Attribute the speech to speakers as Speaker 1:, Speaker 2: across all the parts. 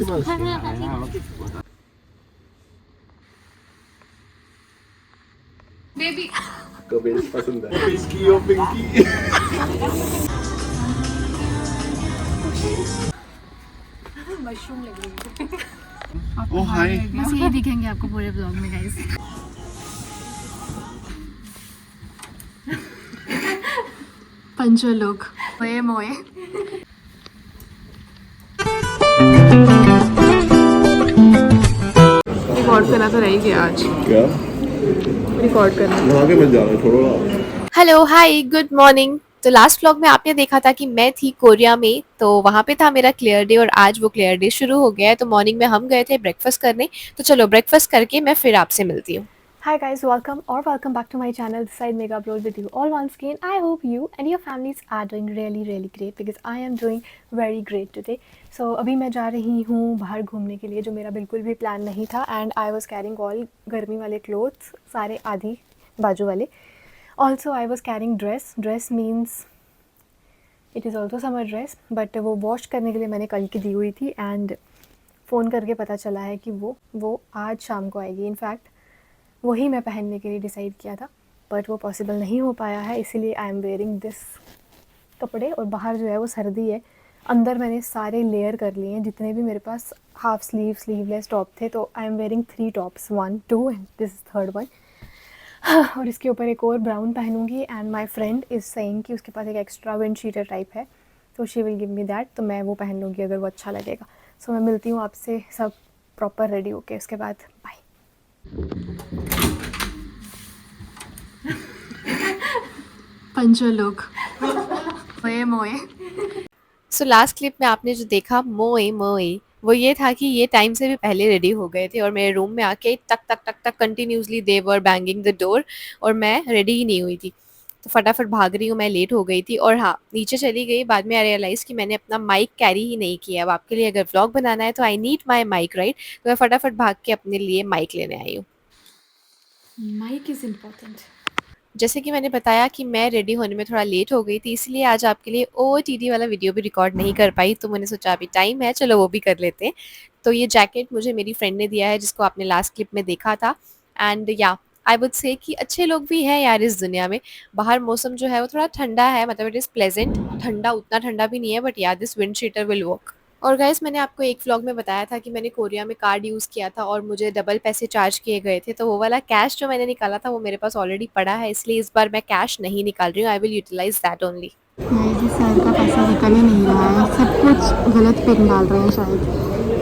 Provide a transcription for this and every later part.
Speaker 1: Baby
Speaker 2: को baby पसंद है। पिंकी ओ पिंकी।
Speaker 1: मशरूम लग रही है।
Speaker 2: ओ हाय।
Speaker 1: बस यही दिखेंगे आपको पूरे ब्लॉग में गाइस। पंचो लोग मोए मोए। रिकॉर्ड करना तो रह ही गया आज।
Speaker 2: क्या?
Speaker 1: रिकॉर्ड करना।
Speaker 2: आगे मत जाना, छोड़ो ना।
Speaker 3: Hello hi good morning. तो लास्ट व्लॉग में आपने देखा था कि मैं थी कोरिया में, तो वहाँ पे था मेरा क्लियर डे और आज वो क्लियर डे शुरू हो गया है। तो मॉर्निंग में हम गए थे ब्रेकफास्ट करने, तो चलो ब्रेकफास्ट करके मैं फिर आपसे मिलती हूँ।
Speaker 4: Hi guys, welcome back to my channel. This side Mega Upload with you all once again. I hope you and your families are doing really great because I am doing very great today. So अभी मैं जा रही हूँ बाहर घूमने के लिए, जो मेरा बिल्कुल भी प्लान नहीं था. And I was carrying all गर्मी वाले clothes, सारे आधी बाजू वाले. Also I was carrying dress. Dress means it is also summer dress, but वो वॉश करने के लिए मैंने कल की दी हुई थी. And फ़ोन करके पता चला है कि वो आज शाम को आएगी. इनफैक्ट वही मैं पहनने के लिए डिसाइड किया था, बट वो पॉसिबल नहीं हो पाया है, इसीलिए आई एम वेयरिंग दिस कपड़े. और बाहर जो है वो सर्दी है. अंदर मैंने सारे लेयर कर लिए हैं, जितने भी मेरे पास हाफ स्लीव स्लीवलेस टॉप थे. तो I am wearing 3 tops, 1 2 and this is third one. और इसके ऊपर एक और ब्राउन पहनूंगी. And my friend is saying कि उसके पास एक एक्स्ट्रा विंड शीटर टाइप है, तो she will give me that. तो मैं वो पहन लूँगी अगर वो अच्छा लगेगा. सो मैं मिलती हूँ आपसे सब प्रॉपर रेडी होके, उसके बाद बाय.
Speaker 1: पंचो लोग मोए मोए।
Speaker 3: सो लास्ट क्लिप में आपने जो देखा मोए मोए, वो ये था कि ये टाइम से भी पहले रेडी हो गए थे और मेरे रूम में आके टक टक टक टक continuously they were banging the door और मैं रेडी ही नहीं हुई थी. तो फटाफट भाग रही हूँ, मैं लेट हो गई थी और हाँ नीचे चली गई. बाद में आई रियलाइज़ कि मैंने अपना माइक कैरी ही नहीं किया. अब आपके लिए अगर व्लॉग बनाना है तो I need my mic right. तो मैं फटाफट भाग के अपने लिए माइक लेने आई हूँ.
Speaker 1: Mic is important.
Speaker 3: जैसे कि मैंने बताया कि मैं रेडी होने में थोड़ा लेट हो गई थी, इसलिए आज आपके लिए OOTD वाला वीडियो भी रिकॉर्ड नहीं कर पाई. तो मैंने सोचा अभी टाइम है, चलो वो भी कर लेते हैं. तो ये जैकेट मुझे मेरी फ्रेंड ने दिया है, जिसको आपने लास्ट क्लिप में देखा था. एंड या आई वुड से कि अच्छे लोग भी हैं यार इस दुनिया में. बाहर मौसम जो है वो थोड़ा ठंडा है, मतलब इट इज़ प्लेजेंट. ठंडा उतना ठंडा भी नहीं है, बट या this wind cheater will work. और गाइस मैंने आपको एक व्लॉग में बताया था कि मैंने कोरिया में कार्ड यूज़ किया था और मुझे डबल पैसे चार्ज किए गए थे. तो वो वाला कैश जो मैंने निकाला था वो मेरे पास ऑलरेडी पड़ा है, इसलिए इस बार मैं कैश नहीं निकाल रही हूँ. I will utilize that only.
Speaker 1: मेरे सर का पैसा निकल ही नहीं रहा है, सब कुछ गलत पे डाल रहे हैं, शायद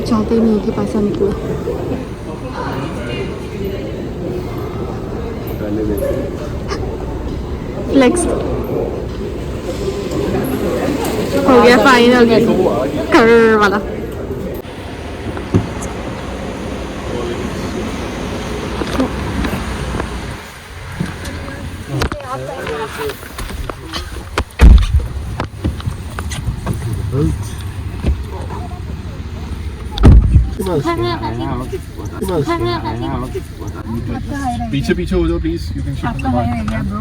Speaker 1: चाहते ही नहीं कि पैसा निकले. फ्लेक्स हो गया फाइनल कर वाला.
Speaker 2: पीछे पीछे हो जाओ प्लीज. यू कैन
Speaker 1: आपका हाई हो गया ब्रो.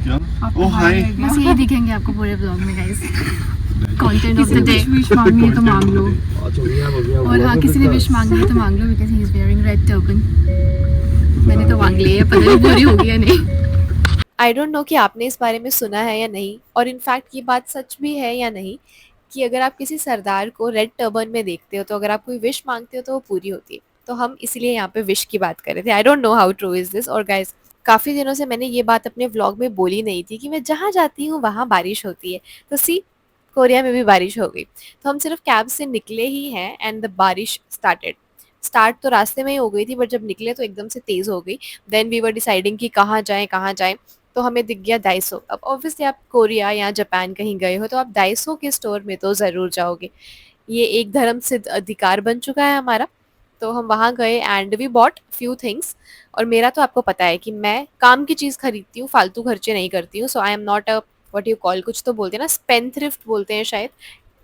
Speaker 2: क्या? ओ हाय.
Speaker 1: बस यही दिखेंगे आपको पूरे ब्लॉग में guys. Content of the day. Wish मांगनी है तो मांग लो. और हाँ, किसी ने विश मांगनी है तो मांग लो, because he is wearing red turban. मैंने तो मांग लिया है, पता नहीं पूरी होगी या नहीं.
Speaker 3: आई डोंट नो कि आपने इस बारे में सुना है या नहीं, और इनफैक्ट ये बात सच भी है या नहीं कि अगर आप किसी सरदार को रेड टर्बन में देखते हो तो अगर आप कोई विश मांगते हो तो वो पूरी होती है. तो हम इसीलिए यहाँ पे विश की बात कर रहे थे. I don't know how true is this. और गाइस काफ़ी दिनों से मैंने ये बात अपने व्लॉग में बोली नहीं थी कि मैं जहाँ जाती हूँ वहाँ बारिश होती है. तो सी कोरिया में भी बारिश हो गई. तो हम सिर्फ कैब से निकले ही हैं एंड द बारिश स्टार्टेड. स्टार्ट तो रास्ते में ही हो गई थी, बट जब निकले तो एकदम से तेज़ हो गई. देन वी वर डिसाइडिंग कि कहाँ जाएँ कहाँ जाएँ. तो हमें दिख गया डाइसो. अब ऑब्वियसली आप कोरिया या जापान कहीं गए हो तो आप डाइसो के स्टोर में तो ज़रूर जाओगे. ये एक धर्म सिद्ध अधिकार बन चुका है हमारा. तो हम वहाँ गए and we bought few things. और मेरा तो आपको पता है कि मैं काम की चीज़ खरीदती हूँ, फालतू खर्चे नहीं करती हूँ. So I am not a what you call, कुछ तो बोलते हैं ना, स्पेंडथ्रिफ्ट बोलते हैं शायद.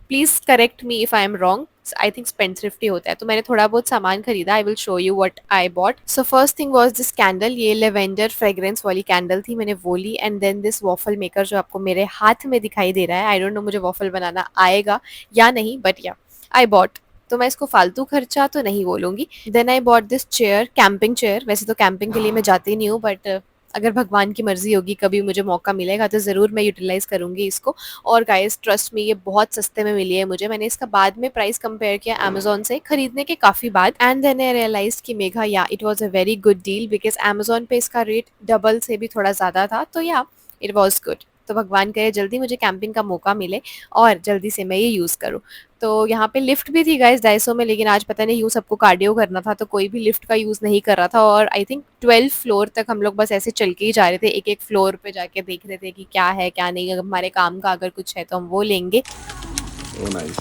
Speaker 3: Please correct me if I am wrong. I think spendthrift ही होता है. तो मैंने थोड़ा बहुत सामान खरीदा. I will show you what I bought. So first thing was this candle. ये लेवेंडर फ्रेग्रेंस वाली कैंडल थी, मैंने वो ली. And then this waffle maker जो आपको मेरे हाथ में दिखाई दे रहा है. आई डोंट नो मुझे वॉफल बनाना आएगा या नहीं, बट या आई बॉट तो मैं इसको फालतू खर्चा तो नहीं बोलूँगी। Then I bought this chair, camping chair. वैसे तो कैंपिंग के लिए मैं जाती नहीं हूँ, बट अगर भगवान की मर्ज़ी होगी, कभी मुझे मौका मिलेगा तो ज़रूर मैं यूटिलाइज़ करूँगी इसको। और गाइस ट्रस्ट मी, ये बहुत सस्ते में मिली है मुझे। मैंने इसका बाद में प्राइस कंपेयर किया अमेज़न से खरीदने के काफ़ी बाद, एंड देन आई रियलाइज़्ड कि मेघा या it was a very good deal, because Amazon पे इसका रेट डबल से भी थोड़ा ज़्यादा था। तो या इट वाज़ गुड। तो भगवान करे जल्दी मुझे कैंपिंग का मौका मिले और जल्दी से मैं ये यूज़ करूँ। तो यहाँ पे लिफ्ट भी थी गाइस डाइसो में, लेकिन आज पता नहीं यूँ सबको कार्डियो करना था तो कोई भी लिफ्ट का यूज़ नहीं कर रहा था। और आई थिंक 12 फ्लोर तक हम लोग बस ऐसे चल के ही जा रहे थे, एक-एक फ्लोर पे जाके देख रहे थे कि क्या है क्या नहीं। अगर हमारे काम का अगर कुछ है तो हम वो लेंगे।
Speaker 2: Oh nice.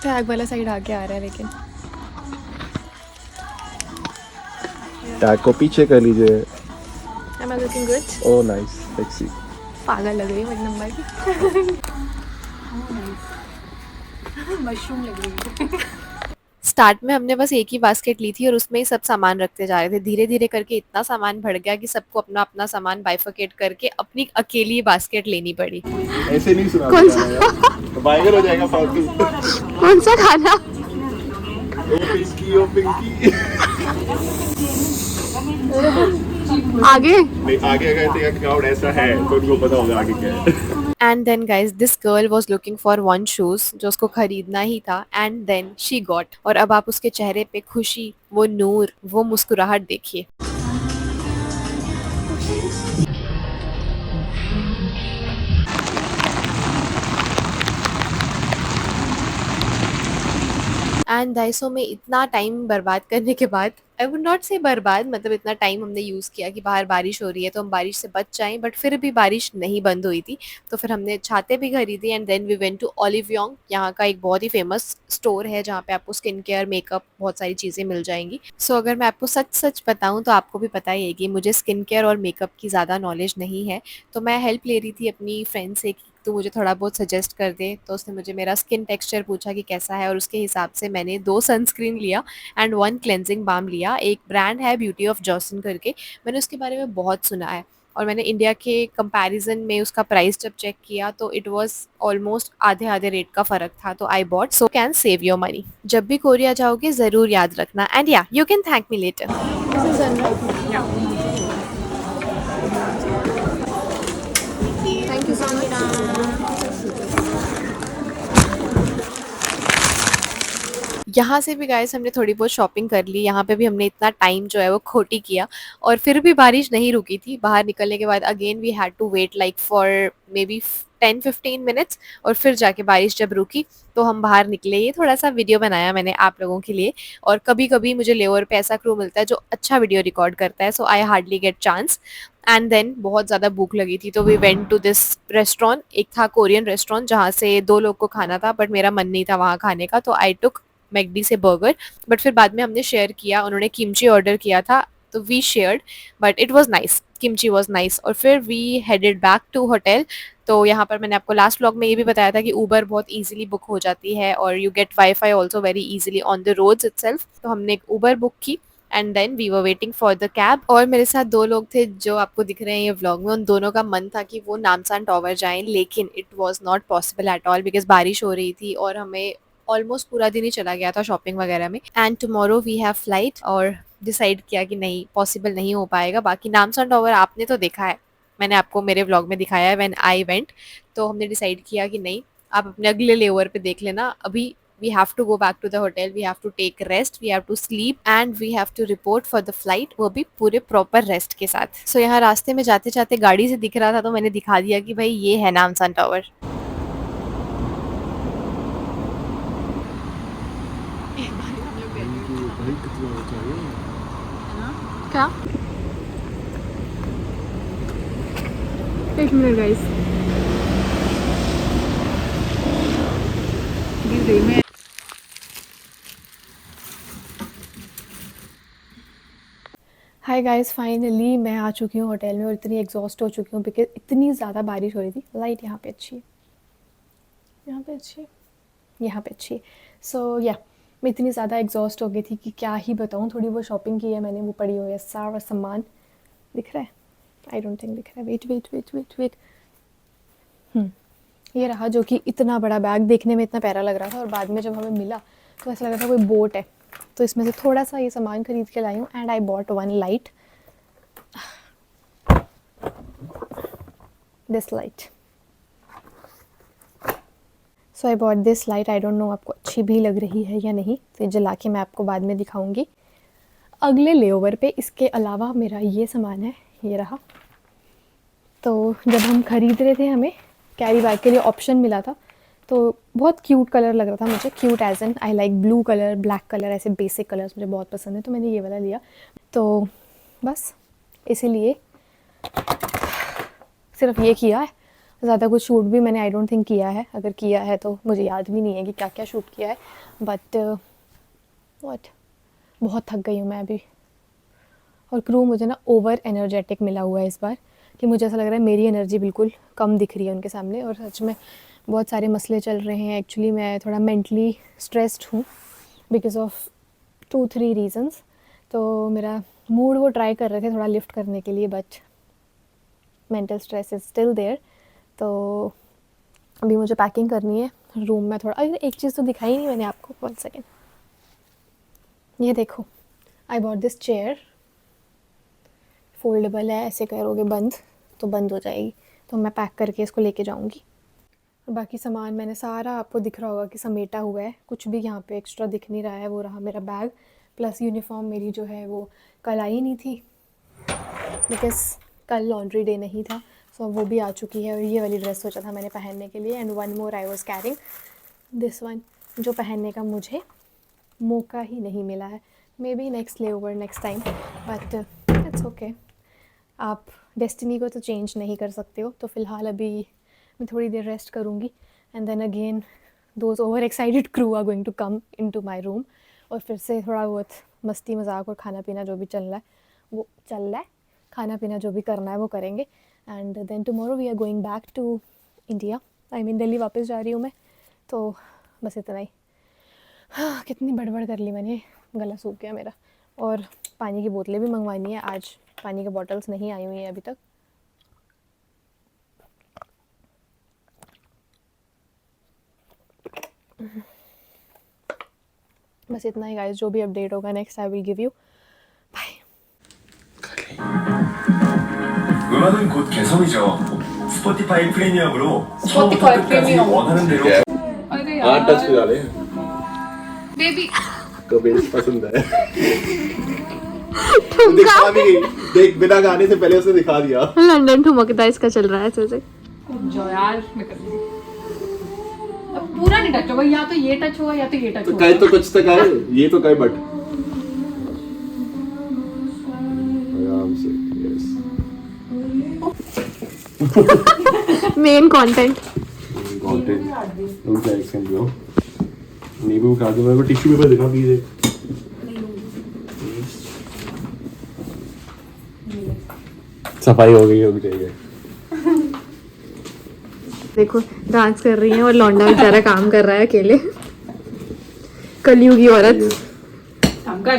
Speaker 4: टैग वाला साइड आगे आ रहा है लेकिन
Speaker 2: टैग को पीछे कर लीजिए।
Speaker 4: Am I looking good?
Speaker 2: Oh nice. Sexy.
Speaker 4: पागल लग रही है मेरे नंबर की।
Speaker 1: मशरूम लग रही है।
Speaker 3: स्टार्ट में हमने बस एक ही बास्केट ली थी और उसमें ही सब सामान रखते जा रहे थे। धीरे-धीरे करके इतना सामान बढ़ गया कि सबको अपना-अपना सामान बाइफरकेट करके अपनी अकेली बास्केट लेनी पड़ी।
Speaker 2: ऐसे नहीं सुना।
Speaker 3: कौन सा?
Speaker 2: तो वायरल हो जाएगा फालतू।
Speaker 3: कौन सा खाना?
Speaker 2: ओ पिंकी।
Speaker 3: आगे?
Speaker 2: नहीं आगे अगर तेरा क्राउड ऐसा है तो उनको पता होगा आगे क्या है।
Speaker 3: And then guys this girl was looking for one shoes जो उसको खरीदना ही था, एंड देन शी गॉट। और अब आप उसके चेहरे पे खुशी, वो नूर, वो मुस्कुराहट देखिए। एंड डाइसो में इतना टाइम बर्बाद करने के बाद, आई वुड नॉट से बर्बाद, मतलब इतना टाइम हमने यूज़ किया कि बाहर बारिश हो रही है तो हम बारिश से बच जाएं, बट फिर भी बारिश नहीं बंद हुई थी। तो फिर हमने छाते भी खरीदी and then we went to Olive Young. यहाँ का एक बहुत ही फेमस स्टोर है जहाँ पे आपको स्किन केयर, मेकअप, बहुत सारी चीज़ें मिल जाएंगी। सो अगर मैं आपको सच सच बताऊँ तो आपको भी पता ही है कि मुझे स्किन केयर और मेकअप की ज़्यादा नॉलेज नहीं है। तो मैं हेल्प ले रही थी अपनी फ्रेंड से कि तू मुझे थोड़ा बहुत सजेस्ट कर दे। तो उसने मुझे मेरा स्किन टेक्सचर पूछा कि कैसा है, और उसके हिसाब से मैंने 2 सनस्क्रीन लिया एंड 1 क्लेंजिंग बाम लिया। एक ब्रांड है ब्यूटी ऑफ जॉसन करके, मैंने उसके बारे में बहुत सुना है और मैंने इंडिया के कंपैरिजन में उसका प्राइस जब चेक किया तो इट वाज ऑलमोस्ट आधे-आधे रेट का फ़र्क था। तो आई bought, so can save your money. जब भी कोरिया जाओगे ज़रूर याद रखना, एंड या you can thank me later.
Speaker 1: Thank you so much.
Speaker 3: यहाँ से भी गाइस हमने थोड़ी बहुत शॉपिंग कर ली। यहाँ पे भी हमने इतना टाइम जो है वो खोटी किया और फिर भी बारिश नहीं रुकी थी। बाहर निकलने के बाद again we had to wait like for maybe 10-15 minutes, और फिर जाके बारिश जब रुकी तो हम बाहर निकले। ये थोड़ा सा वीडियो बनाया मैंने आप लोगों के लिए, और कभी-कभी मुझे लेओवर पे ऐसा क्रू मिलता है जो अच्छा वीडियो रिकॉर्ड करता है, so I hardly get chance. And then बहुत ज़्यादा भूख लगी थी तो we went to this restaurant. एक था कोरियन रेस्टोरेंट जहाँ से 2 लोग को खाना था, बट मेरा मन नहीं था वहाँ खाने का, तो आई टुक मैकडी से बर्गर। बट फिर बाद में हमने शेयर किया, उन्होंने किमची ऑर्डर किया था तो we shared, but it was nice, kimchi was nice. और फिर we headed back to hotel. तो यहाँ पर मैंने आपको लास्ट व्लॉग में ये भी बताया था कि ऊबर बहुत इजीली बुक हो जाती है और you get wifi also very easily on the roads itself. तो हमने एक ऊबर बुक की and then we were waiting for the cab. और मेरे साथ 2 लोग थे जो आपको दिख रहे हैं ये व्लॉग में। उन दोनों का मन था कि वो नामसान टॉवर जाएं, लेकिन it was not possible at all because बारिश हो रही थी और हमें ऑलमोस्ट पूरा दिन ही चला गया था शॉपिंग वगैरह में। And tomorrow we have flight, और डिसाइड किया कि नहीं, पॉसिबल नहीं हो पाएगा। बाकी नामसान टॉवर आपने तो देखा है, मैंने आपको मेरे व्लॉग में दिखाया है व्हेन आई वेंट। तो हमने डिसाइड किया कि नहीं, आप अपने अगले लेवर पे देख लेना। अभी we have to go back to the hotel, we have to take rest, we have to sleep and we have to report for the flight, वो भी पूरे प्रॉपर रेस्ट के साथ। सो यहाँ रास्ते में जाते जाते गाड़ी से दिख रहा था तो मैंने दिखा दिया कि भाई ये है नामसान टॉवर।
Speaker 1: क्या? एक minute guys,
Speaker 4: hi guys, finally मैं आ चुकी हूँ होटल में और इतनी एग्जॉस्ट हो चुकी हूँ बिकॉज इतनी ज़्यादा बारिश हो रही थी। लाइट यहाँ पे अच्छी है, यहाँ पे अच्छी है, यहाँ पे अच्छी है। सो या मैं इतनी ज़्यादा एग्जॉस्ट हो गई थी कि क्या ही बताऊँ। थोड़ी वो शॉपिंग की है मैंने, वो पड़ी हुई है, सारा सामान दिख रहा है, आई डोंट थिंक दिख रहा है, wait wait wait wait wait, ये रहा, जो कि इतना बड़ा बैग देखने में इतना प्यारा लग रहा था और बाद में जब हमें मिला तो ऐसा लग रहा था कोई बोट है। तो इसमें से थोड़ा सा ये सामान खरीद के लाई हूँ and I bought one light, this light. So I bought this light. I don't know आपको अच्छी भी लग रही है या नहीं, तो जला के मैं आपको बाद में दिखाऊंगी अगले लेओवर पे। इसके अलावा मेरा ये सामान है, ये रहा। तो जब हम खरीद रहे थे, हमें कैरी बैग के लिए ऑप्शन मिला था, तो बहुत क्यूट कलर लग रहा था मुझे। Cute as an I like blue colour, black colour, ऐसे बेसिक कलर्स मुझे बहुत पसंद है, तो मैंने ये वाला लिया। तो बस इसीलिए सिर्फ ये किया है, ज़्यादा कुछ शूट भी मैंने आई डोंट थिंक किया है। अगर किया है तो मुझे याद भी नहीं है कि क्या क्या शूट किया है। बट व्हाट, बहुत थक गई हूँ मैं अभी। और क्रू मुझे ना ओवर एनर्जेटिक मिला हुआ है इस बार, कि मुझे ऐसा लग रहा है मेरी एनर्जी बिल्कुल कम दिख रही है उनके सामने। और सच में बहुत सारे मसले चल रहे हैं। एक्चुअली मैं थोड़ा मेंटली स्ट्रेस्ड हूँ बिकॉज ऑफ 2-3 रीजंस। तो मेरा मूड वो ट्राई कर रहे थे थोड़ा लिफ्ट करने के लिए, but mental stress is still there. तो अभी मुझे पैकिंग करनी है रूम में थोड़ा। अरे एक चीज़ तो दिखाई नहीं मैंने आपको, 1 सेकेंड। ये देखो, आई बॉट दिस चेयर, फोल्डेबल है, ऐसे करोगे बंद तो बंद हो जाएगी। तो मैं पैक करके इसको लेके जाऊंगी। बाकी सामान मैंने सारा, आपको दिख रहा होगा कि समेटा हुआ है, कुछ भी यहाँ पे एक्स्ट्रा दिख नहीं रहा है। वो रहा मेरा बैग, प्लस यूनिफॉर्म मेरी जो है वो कल आई नहीं थी बिकॉज कल लॉन्ड्री डे नहीं था। सो वो भी आ चुकी है। और ये वाली ड्रेस सोचा था मैंने पहनने के लिए। And one more I was carrying this one, जो पहनने का मुझे मौका ही नहीं मिला है। मे बी नेक्स्ट ले over next time, but it's okay. आप डेस्टिनी को तो चेंज नहीं कर सकते हो। तो फ़िलहाल अभी मैं थोड़ी देर रेस्ट करूँगी and then again those over excited crew are going to come into my room. और फिर से थोड़ा बहुत मस्ती मजाक और खाना पीना जो भी चल रहा है वो चल रहा है, खाना पीना जो भी करना है वो करेंगे। And then tomorrow we are going back to India. I mean Delhi वापस जा रही हूँ मैं। तो बस इतना ही। हाँ, कितनी बड़बड़ कर ली मैंने, गला सूख गया मेरा। और पानी की बोतलें भी मंगवानी है, आज पानी की बॉटल्स नहीं आई हुई हैं अभी तक। बस इतना ही गाइस। जो भी अपडेट होगा next I will give you. Bye.
Speaker 5: 음악은 곧 개성이죠. 스포티파이 프리미엄으로 처음부터 끝까지 원하는 대로
Speaker 2: touch करा रहे हैं,
Speaker 1: बेबी
Speaker 2: कबीर पसंद है। दिखा भी गई, देख बिना गाने से पहले उसने दिखा दिया।
Speaker 1: लंदन ठुमकता इसका चल रहा है ऐसे से।
Speaker 6: जो यार अब पूरा नहीं टच होगा, या तो ये टच होगा या तो ये टच
Speaker 2: तो
Speaker 6: होगा।
Speaker 2: कहे तो कुछ तक आए, ये तो कहे बट आराम से।
Speaker 1: मेन कंटेंट
Speaker 2: कंटेंट तुम क्या एक्शन दो, नींबू खा दो। मेरे को टिश्यू पेपर दिखा प्लीज। सफाई हो गई होगी चाहिए।
Speaker 1: देखो डांस कर रही है और लौंडा बेचारा काम कर रहा है अकेले। कलयुगी औरत।
Speaker 6: काम कर।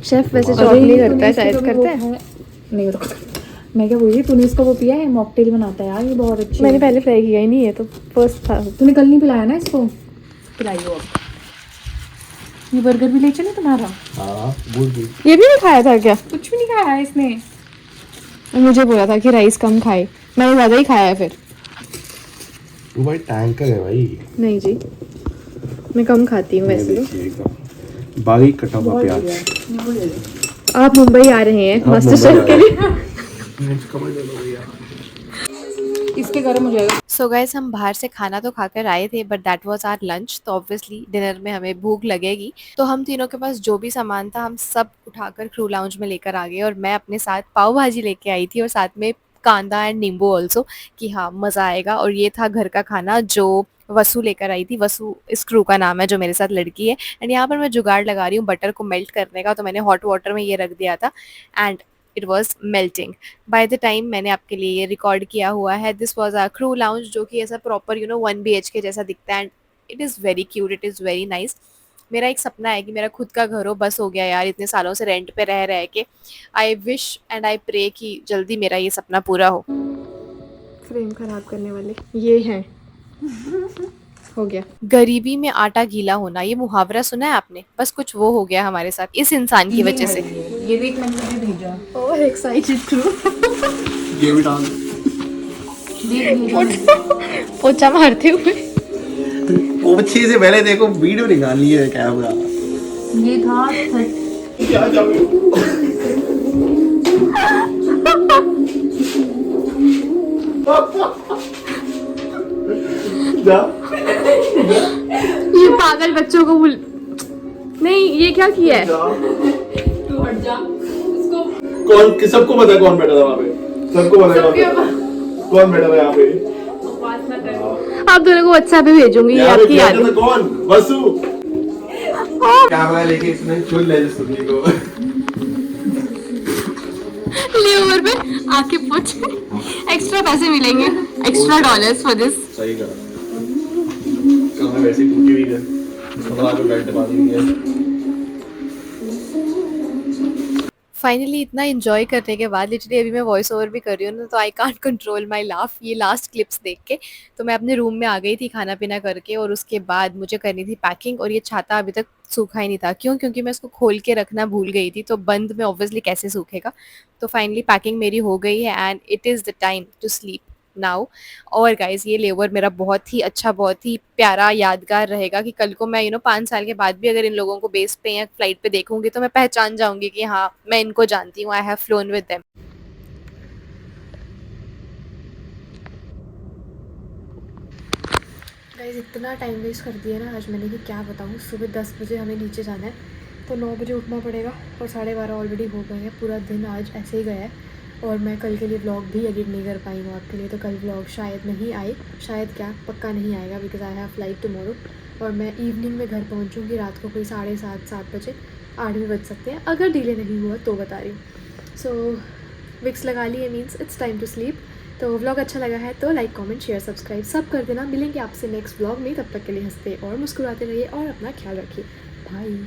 Speaker 1: शेफ वैसे जॉब नहीं करता है, शायद करता है।
Speaker 6: नहीं होता। मैं क्या बोल रही, तूने इसका वो पिया है, मॉकटेल बनाता है यार, ये बहुत अच्छी
Speaker 4: मैंने
Speaker 6: है।
Speaker 4: पहले ट्राई किया ही नहीं है, तो फर्स्ट था।
Speaker 6: तूने कल नहीं पिलाया ना इसको, पिलाइयो अब। ये बर्गर भी ले चले तुम्हारा?
Speaker 2: हाँ बोल दी।
Speaker 4: ये भी नहीं खाया था क्या?
Speaker 6: कुछ भी नहीं खाया है इसने।
Speaker 4: मुझे बोला था कि राइस कम खाए, मैंने ज़्यादा ही खाया है फिर।
Speaker 2: तू भाई टैंकर है भाई।
Speaker 4: नहीं जी, मैं कम खाती हूँ वैसे तो।
Speaker 2: देखिए बारीक कटा हुआ प्याज।
Speaker 4: आप मुंबई आ रहे हैं मास्टर शेफ के लिए?
Speaker 6: इसके गरम हो जाएगा।
Speaker 3: सो गाइस हम बाहर से खाना तो खाकर आए थे, but that was our lunch. तो ऑब्वियसली डिनर में हमें भूख लगेगी। तो हम तीनों के पास जो भी सामान था हम सब उठाकर क्रू लाउंज में लेकर आ गए। और मैं अपने साथ पाव भाजी लेके आई थी और साथ में कांदा एंड नींबू ऑल्सो, कि हाँ मज़ा आएगा। और ये था घर का खाना जो वसु लेकर आई थी। वसु इस क्रू का नाम है जो मेरे साथ लड़की है। एंड यहाँ पर मैं जुगाड़ लगा रही हूँ बटर को मेल्ट करने का। तो मैंने हॉट वाटर में ये रख दिया था and it was melting by the time मैंने आपके लिए ये रिकॉर्ड किया हुआ है। This was our crew lounge, जो कि ऐसा प्रॉपर 1 BHK जैसा दिखता है and it is very cute, it is very nice. मेरा एक सपना है कि मेरा खुद का घर हो, बस हो गया यार इतने सालों से रेंट पे रह रह के। I wish and I pray कि जल्दी मेरा ये सपना पूरा हो।
Speaker 4: फ्रेम खराब करने वाले ये हैं।
Speaker 1: हो गया।
Speaker 3: गरीबी में आटा गीला होना, ये मुहावरा सुना है आपने? बस कुछ वो हो गया हमारे साथ इस इंसान की वजह से।
Speaker 6: ये देख मैंने तुझे भेजा।
Speaker 1: ओह एक्साइटेड टू।
Speaker 2: ये भी डाल
Speaker 1: पोछा मारते हुए।
Speaker 2: पोछे से पहले देखो वीडियो निकाली है कैमरा।
Speaker 6: ये था
Speaker 2: क्या जाओ
Speaker 1: ये पागल बच्चों को भूल नहीं, ये क्या किया है?
Speaker 2: कौन सबको पता है कौन बैठा था वहाँ पे? सबको पता है कौन बैठा था यहाँ पे?
Speaker 1: आप दोनों को व्हाट्सएप पे भेजूंगी, ये
Speaker 2: यहाँ पे
Speaker 1: आपकी याद
Speaker 2: बैठा
Speaker 1: है।
Speaker 2: था कौन? वसु। कैमरा लेके इसने चुन ले सुनने को।
Speaker 1: लेओवर पे आके पूछ, एक्स्ट्रा पैसे मिलेंगे, एक्स्ट्रा डॉलर्स फॉर दिस।
Speaker 2: सही करा। कमरा वैसे ही टूटी हुई है। थोड़ा आगे बेल्ट बांधी हुई है।
Speaker 3: फाइनली इतना एंजॉय करने के बाद लिटरली अभी मैं वॉइस ओवर भी कर रही हूँ ना, तो I can't control my laugh ये लास्ट क्लिप्स देख के। तो मैं अपने रूम में आ गई थी खाना पीना करके, और उसके बाद मुझे करनी थी पैकिंग, और ये छाता अभी तक सूखा ही नहीं था। क्यों? क्योंकि मैं इसको खोल के रखना भूल गई थी, तो बंद में ऑब्वियसली कैसे सूखेगा। तो फाइनली पैकिंग मेरी हो गई है and it is the time to sleep now. और गाइस ये लेओवर मेरा बहुत ही अच्छा, बहुत ही प्यारा यादगार रहेगा कि कल को मैं 5 साल के बाद भी अगर इन लोगों को बेस पे या फ्लाइट पे देखूंगी तो मैं पहचान जाऊंगी कि हाँ मैं इनको जानती हूँ, I have phloem with them.
Speaker 4: Guys इतना टाइम वेस्ट कर दिया ना आज मैंने कि क्या बताऊँ। सुबह 10 बजे हमें नीचे जाना है, तो 9 बजे उठना पड़ेगा, और 12:30 ऑलरेडी हो गए हैं। पूरा दिन आज ऐसे ही गया है, और मैं कल के लिए व्लॉग भी एडिट नहीं कर पाई हूँ आपके लिए। तो कल व्लॉग शायद नहीं आए, शायद क्या पक्का नहीं आएगा, because I have flight tomorrow. और मैं इवनिंग में घर पहुँचूँगी रात को कोई 7:30 7 बजे, 8 भी बज सकते हैं अगर डिले नहीं हुआ तो, बता रही हूँ। सो विक्स लगा लिए, means it's time to sleep. तो व्लॉग अच्छा लगा है तो लाइक कमेंट शेयर सब्सक्राइब सब कर देना। मिलेंगे आपसे नेक्स्ट व्लॉग में, तब तक के लिए हंसते और मुस्कुराते रहिए और अपना ख्याल रखिए। बाय।